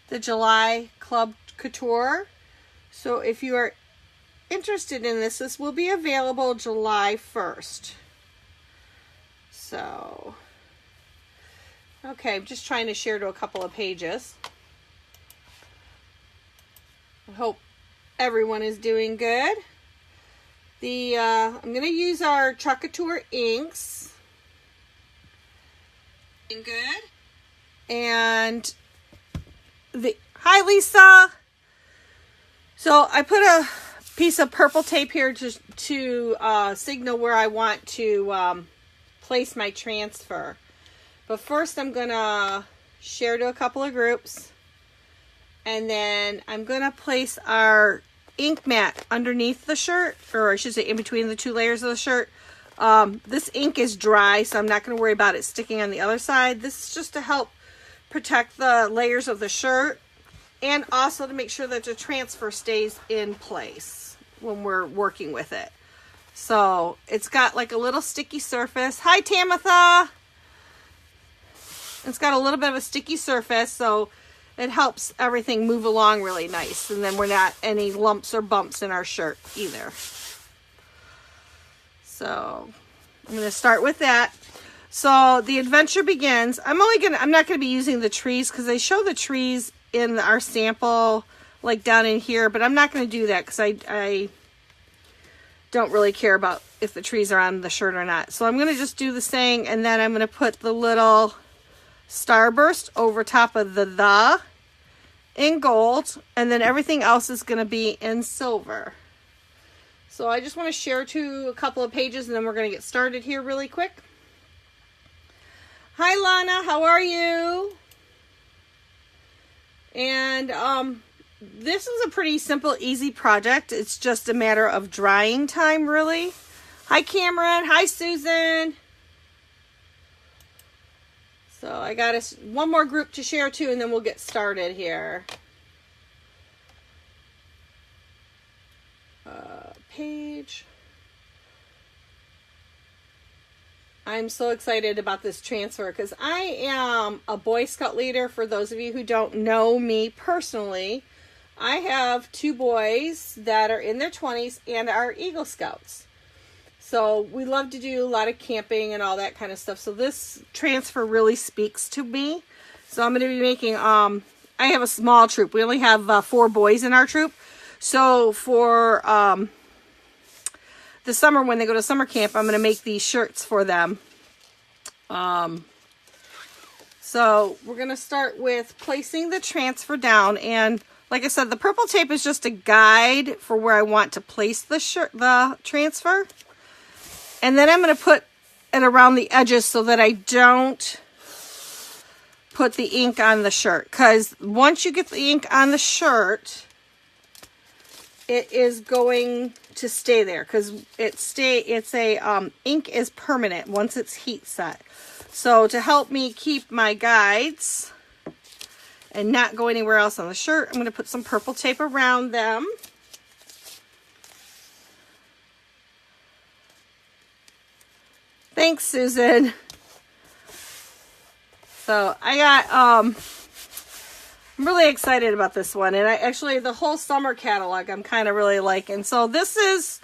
the July Chalk Couture. So if you are interested in this, this will be available July 1st. So, okay, I'm just trying to share to a couple of pages. I hope everyone is doing good. I'm going to use our Chalk Couture inks. Good. And hi Lisa. So I put a piece of purple tape here to signal where I want to place my transfer. But first I'm going to share to a couple of groups. And then I'm going to place our ink mat underneath the shirt, or I should say in between the two layers of the shirt. This ink is dry, so I'm not going to worry about it sticking on the other side. This is just to help protect the layers of the shirt and also to make sure that the transfer stays in place when we're working with it. So it's got like a little sticky surface. Hi, Tamitha. It's got a little bit of a sticky surface, so it helps everything move along really nice. And then we're not any lumps or bumps in our shirt either. So I'm going to start with that. So the adventure begins. I'm not going to be using the trees because they show the trees in our sample like down in here, but I'm not going to do that because I don't really care about if the trees are on the shirt or not. So I'm going to just do the saying, and then I'm going to put the little starburst over top of the in gold, and then everything else is going to be in silver. So I just want to share to a couple of pages, and then we're going to get started here really quick. Hi Lana, how are you? And this is a pretty simple, easy project. It's just a matter of drying time, really. Hi Cameron, hi Susan. So I got one more group to share to, and then we'll get started here. Page. I'm so excited about this transfer because I am a Boy Scout leader. For those of you who don't know me personally, I have two boys that are in their 20s and are Eagle Scouts. So we love to do a lot of camping and all that kind of stuff. So this transfer really speaks to me. So I'm going to be making, I have a small troop. We only have 4 boys in our troop. So for the summer, when they go to summer camp, I'm going to make these shirts for them. So we're going to start with placing the transfer down. And like I said, the purple tape is just a guide for where I want to place the transfer. And then I'm going to put it around the edges so that I don't put the ink on the shirt. Because once you get the ink on the shirt, it is going to stay there. Because ink is permanent once it's heat set. So to help me keep my guides and not go anywhere else on the shirt, I'm going to put some purple tape around them. Thanks, Susan. So I got, I'm really excited about this one. And actually the whole summer catalog I'm kind of really liking. So this is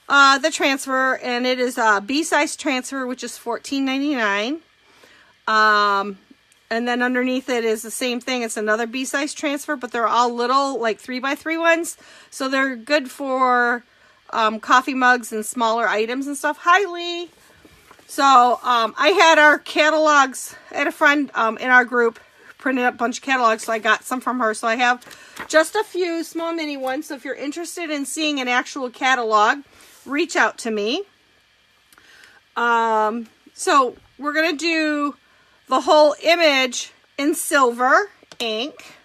the transfer, and it is a B-size transfer, which is $14.99. And then underneath it is the same thing. It's another B-size transfer, but they're all little, like 3x3 ones. So they're good for coffee mugs and smaller items and stuff. Hi, Lee. So I had our catalogs. I had a friend in our group printed up a bunch of catalogs, so I got some from her. So I have just a few small mini ones. So if you're interested in seeing an actual catalog, reach out to me. So we're going to do the whole image in silver ink.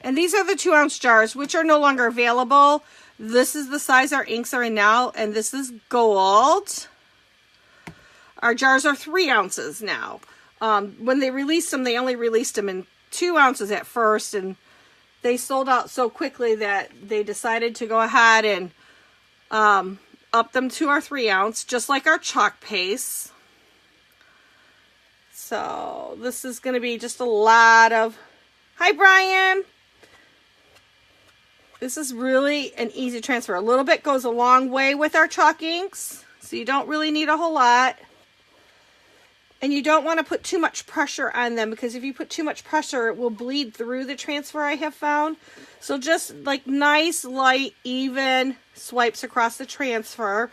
And these are the 2-ounce jars, which are no longer available. This is the size our inks are in now, and this is gold. Our jars are 3 ounces now. When they released them, they only released them in 2 ounces at first, and they sold out so quickly that they decided to go ahead and up them to our 3 ounce, just like our chalk paste. So this is going to be just a lot of Hi, Brian. This is really an easy transfer. A little bit goes a long way with our chalk inks, so you don't really need a whole lot. And you don't want to put too much pressure on them, because if you put too much pressure, it will bleed through the transfer, I have found. So just like nice, light, even swipes across the transfer.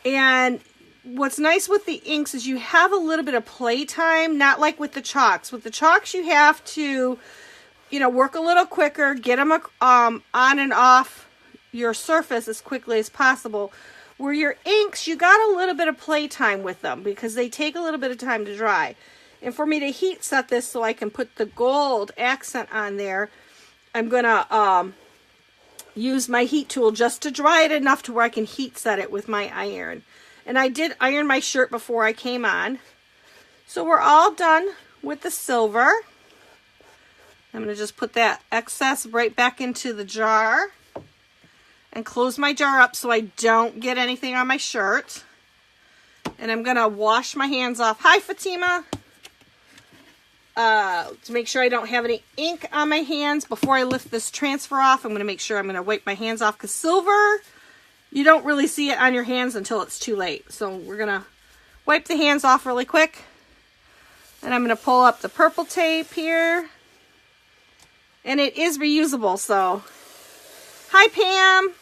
And what's nice with the inks is you have a little bit of play time, not like with the chalks. With the chalks, you have to, you know, work a little quicker, get them on and off your surface as quickly as possible. Where your inks, you got a little bit of play time with them because they take a little bit of time to dry. And for me to heat set this so I can put the gold accent on there, I'm going to use my heat tool just to dry it enough to where I can heat set it with my iron. And I did iron my shirt before I came on. So we're all done with the silver. I'm going to just put that excess right back into the jar and close my jar up so I don't get anything on my shirt. And I'm going to wash my hands off. Hi, Fatima. To make sure I don't have any ink on my hands before I lift this transfer off, I'm going to make sure I'm going to wipe my hands off, because silver, you don't really see it on your hands until it's too late. So we're going to wipe the hands off really quick. And I'm going to pull up the purple tape here. And it is reusable, so. Hi, Pam.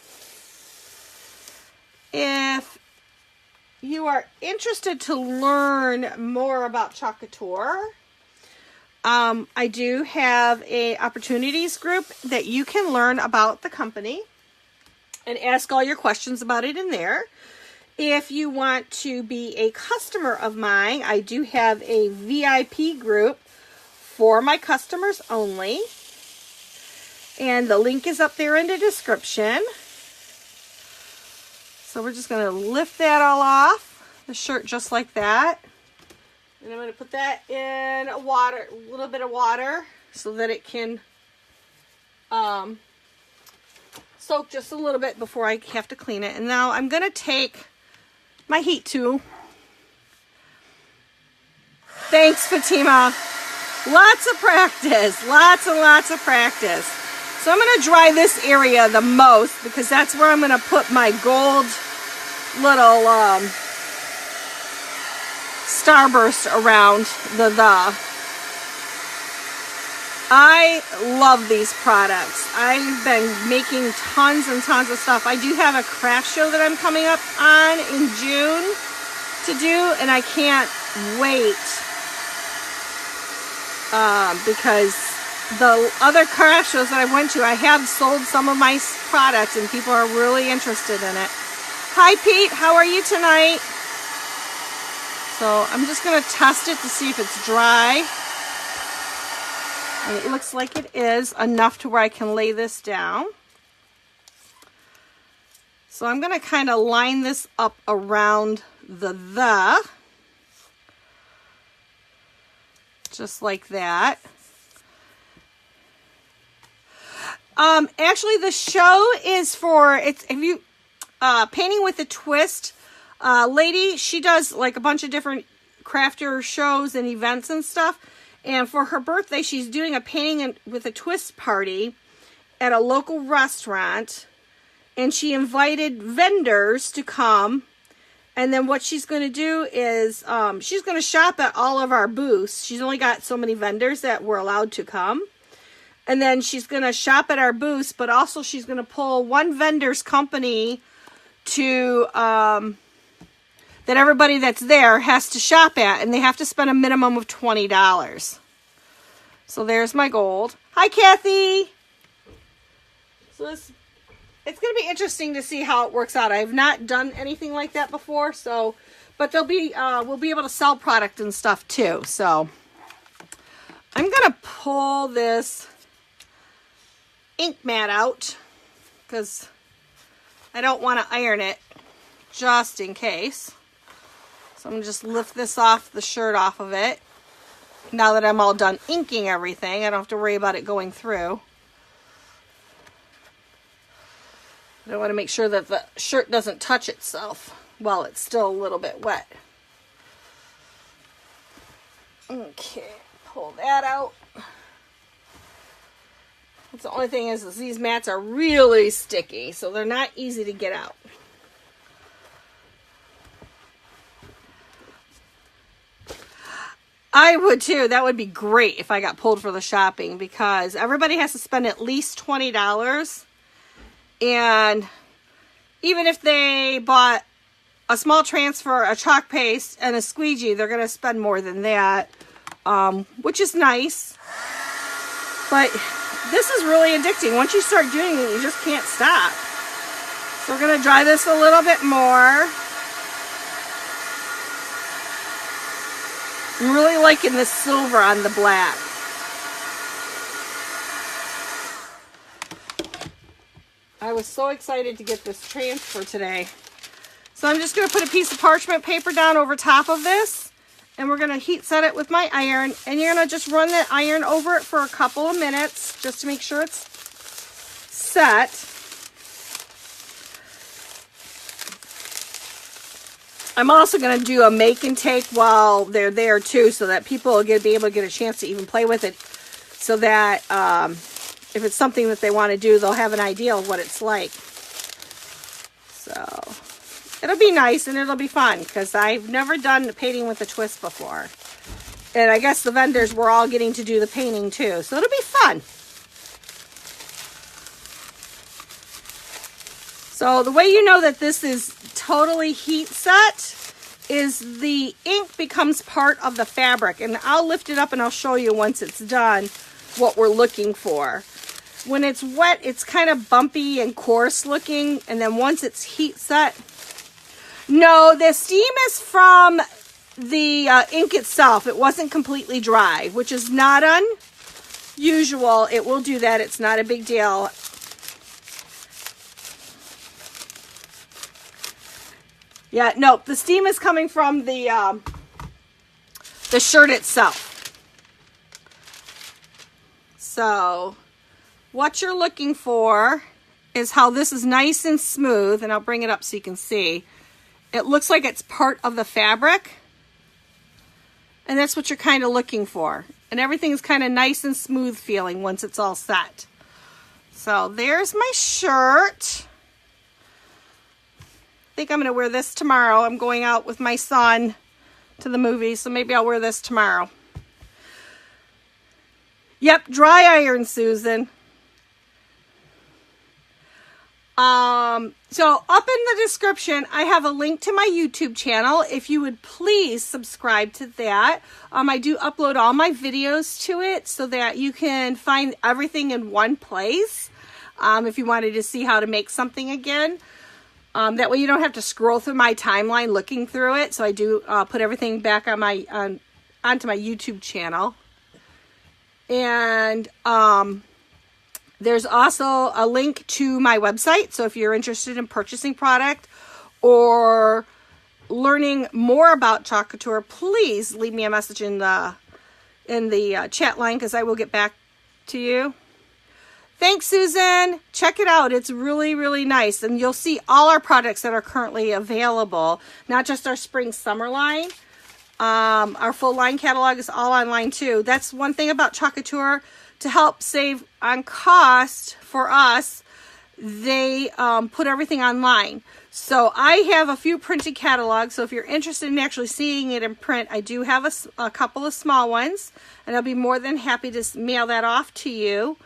If you are interested to learn more about Chalk Couture, I do have a opportunities group that you can learn about the company and ask all your questions about it in there. If you want to be a customer of mine, I do have a VIP group for my customers only. And the link is up there in the description. So we're just going to lift that all off, the shirt just like that. And I'm going to put that in water, a little bit of water, so that it can soak just a little bit before I have to clean it. And now I'm going to take my heat tool. Thanks, Fatima. Lots of practice, lots and lots of practice. So I'm going to dry this area the most, because that's where I'm going to put my gold little starburst around the. I love these products. I've been making tons and tons of stuff. I do have a craft show that I'm coming up on in June to do, and I can't wait because the other craft shows that I went to, I have sold some of my products and people are really interested in it. Hi, Pete. How are you tonight? So I'm just going to test it to see if it's dry. And it looks like it is enough to where I can lay this down. So I'm going to kind of line this up around the. Just like that. Actually, the show is for, if you, Painting with a Twist, lady, she does like a bunch of different crafter shows and events and stuff. And for her birthday, she's doing a Painting with a Twist party at a local restaurant. And she invited vendors to come. And then what she's going to do is, she's going to shop at all of our booths. She's only got so many vendors that were allowed to come. And then she's going to shop at our booths, but also she's going to pull one vendor's company to, that everybody that's there has to shop at, and they have to spend a minimum of $20. So there's my gold. Hi, Kathy. So it's going to be interesting to see how it works out. I've not done anything like that before, so, but there'll be, we'll be able to sell product and stuff too. So I'm going to pull this ink mat out because I don't want to iron it just in case. So I'm going to just lift this off, the shirt off of it. Now that I'm all done inking everything, I don't have to worry about it going through. I want to make sure that the shirt doesn't touch itself while it's still a little bit wet. Okay, pull that out. The only thing is these mats are really sticky, so they're not easy to get out. I would too. That would be great if I got pulled for the shopping, because everybody has to spend at least $20. And even if they bought a small transfer, a chalk paste, and a squeegee, they're going to spend more than that, which is nice. But this is really addicting. Once you start doing it, you just can't stop. So we're going to dry this a little bit more. I'm really liking the silver on the black. I was so excited to get this transfer today. So I'm just going to put a piece of parchment paper down over top of this, and we're going to heat set it with my iron, and you're going to just run the iron over it for a couple of minutes just to make sure it's set. I'm also going to do a make and take while they're there too, so that people will be able to get a chance to even play with it, so that if it's something that they want to do, they'll have an idea of what it's like. So it'll be nice and it'll be fun, because I've never done painting with a twist before. And I guess the vendors were all getting to do the painting too, so it'll be fun. So the way you know that this is totally heat set is the ink becomes part of the fabric. And I'll lift it up and I'll show you once it's done what we're looking for. When it's wet, it's kind of bumpy and coarse looking. And then once it's heat set, no, the steam is from the ink itself. It wasn't completely dry, which is not unusual. It will do that. It's not a big deal. Yeah, no, the steam is coming from the shirt itself. So what you're looking for is how this is nice and smooth, and I'll bring it up so you can see. It looks like it's part of the fabric, and that's what you're kind of looking for. And everything's kind of nice and smooth feeling once it's all set. So there's my shirt. I think I'm going to wear this tomorrow. I'm going out with my son to the movies, so maybe I'll wear this tomorrow. Yep, dry iron, Susan. So up in the description, I have a link to my YouTube channel. If you would please subscribe to that. I do upload all my videos to it so that you can find everything in one place. If you wanted to see how to make something again. That way you don't have to scroll through my timeline looking through it. So I do put everything back on my onto my YouTube channel. And there's also a link to my website. So if you're interested in purchasing product or learning more about Chalk Couture, please leave me a message in the chat line, because I will get back to you. Thanks, Susan. Check it out. It's really, really nice. And you'll see all our products that are currently available, not just our spring summer line. Our full line catalog is all online too. That's one thing about Chalk Couture. To help save on cost for us, they put everything online. So I have a few printed catalogs. So if you're interested in actually seeing it in print, I do have a couple of small ones. And I'll be more than happy to mail that off to you.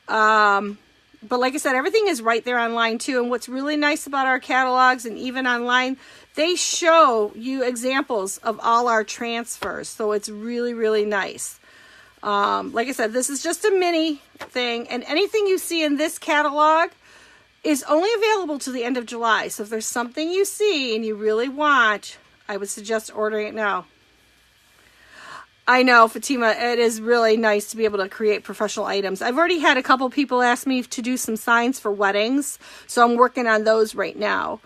But like I said, everything is right there online too. And what's really nice about our catalogs, and even online, they show you examples of all our transfers. So it's really, really nice. Like I said, this is just a mini thing, and anything you see in this catalog is only available to the end of July. So if there's something you see and you really want, I would suggest ordering it now. I know, Fatima, it is really nice to be able to create professional items. I've already had a couple people ask me to do some signs for weddings, so I'm working on those right now,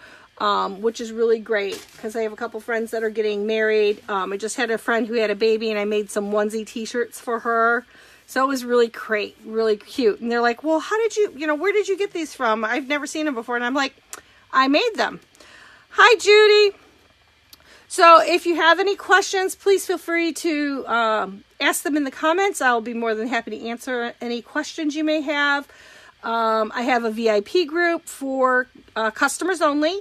which is really great because I have a couple friends that are getting married. I just had a friend who had a baby, and I made some onesie t-shirts for her. So it was really great, really cute. And they're like, well, how did you, where did you get these from? I've never seen them before. And I'm like, I made them. Hi, Judy. So if you have any questions, please feel free to ask them in the comments. I'll be more than happy to answer any questions you may have. I have a VIP group for customers only.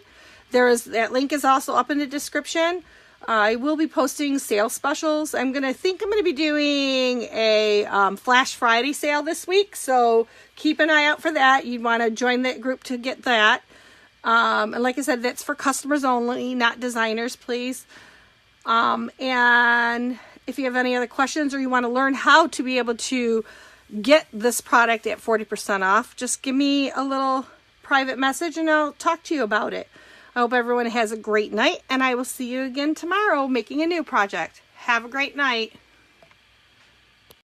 That link is also up in the description. I will be posting sale specials. I'm going to be doing a Flash Friday sale this week. So keep an eye out for that. You'd want to join that group to get that. And like I said, that's for customers only, not designers, please. And if you have any other questions or you want to learn how to be able to get this product at 40% off, just give me a little private message and I'll talk to you about it. I hope everyone has a great night, and I will see you again tomorrow making a new project. Have a great night.